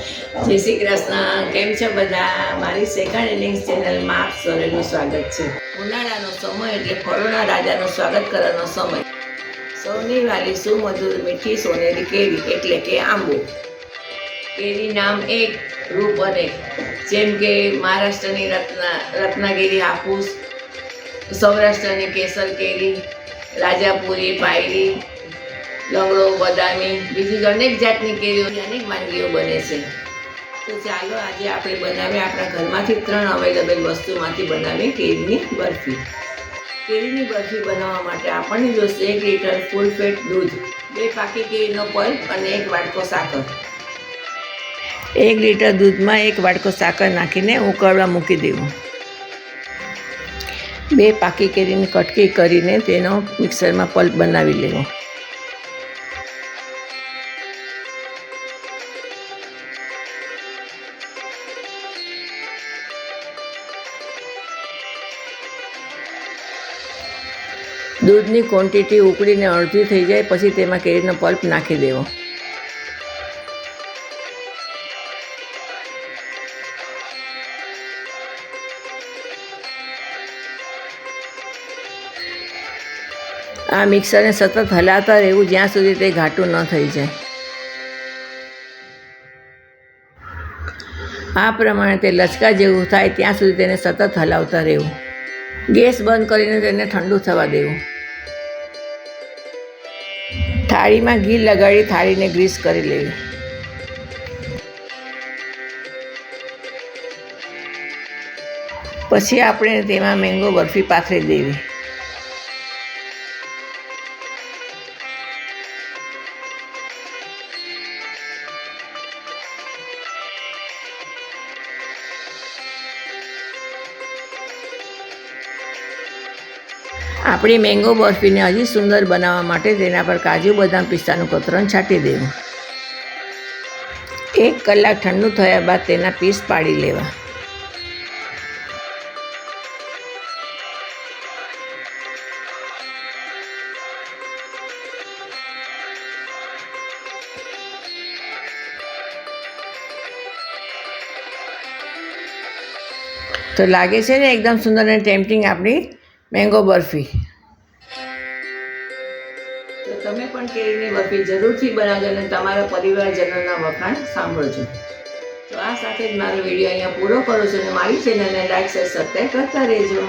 જય શ્રી કૃષ્ણ. કેમ છો બધા? મારી સેકન્ડ ઇનિંગ્સ ચેનલમાં આપ સૌનું સ્વાગત છે. ઉનાળાનો સમય એટલે ફળોના રાજાનું સ્વાગત કરવાનો સમય. સૌની વાલી સુમધુર મીઠી સોનેરી કેરી એટલે કે આંબો. કેરી નામ એક, રૂપ અનેક. જેમ કે મહારાષ્ટ્રની રત્નાગીરી હાફૂસ, સૌરાષ્ટ્રની કેસર કેરી, રાજાપુરી, પાયરી, લંગડો, બદામી, બીજી અનેક જાતની કેરીઓની અનેક વાનગીઓ બને છે. તો ચાલો આજે આપણે બનાવીએ આપણા ઘરમાંથી 3 અવેલેબલ વસ્તુમાંથી બનાવીએ કેરીની બરફી. કેરીની બરફી બનાવવા માટે આપણને જોઈશે 1 લીટર ફૂલ ફેટ દૂધ, 2 પાકી કેરીનો પલ્પ અને 1 વાટકો સાકર. 1 લીટર દૂધમાં 1 વાટકો સાકર નાખીને ઉકળવા મૂકી દેવું. 2 પાકી કેરીની કટકી કરીને તેનો મિક્સરમાં પલ્પ બનાવી લેવો. દૂધની ક્વોન્ટિટી ઉકળીને અડધી થઈ જાય પછી તેમાં કેરીનો પલ્પ નાખી દેવો. આ મિક્સરને સતત હલાવતા રહેવું જ્યાં સુધી તે ઘાટું ન થઈ જાય. આ પ્રમાણે તે લચકા જેવું થાય ત્યાં સુધી તેને સતત હલાવતા રહેવું. ગેસ બંધ કરીને તેને ઠંડુ થવા દેવું. થાળીમાં ઘી લગાડી થાળીને ગ્રીસ કરી લેવી. પછી આપણે તેમાં મેંગો બરફી પાથરી દેવી. આપણી મેંગો બરફીને હજી સુંદર બનાવવા માટે તેના પર કાજુ બદામ પિસ્તાનું કતરણ છાંટી દેવું. 1 કલાક ઠંડુ થયા બાદ તેના પીસ પાડી લેવા. તો લાગે છે ને એકદમ સુંદર અને ટેમ્પટિંગ આપણી મેંગો બરફી. તો તમે પણ કેરીની બરફી જરૂરથી બનાવજો અને તમારા પરિવારજનોના વખાણ સાંભળજો. તો આ સાથે જ મારો વિડીયો અહીંયા પૂરો કરું છું અને મારી ચેનલને લાઈક, શેર, સબસ્ક્રાઈબ કરતા રહેજો.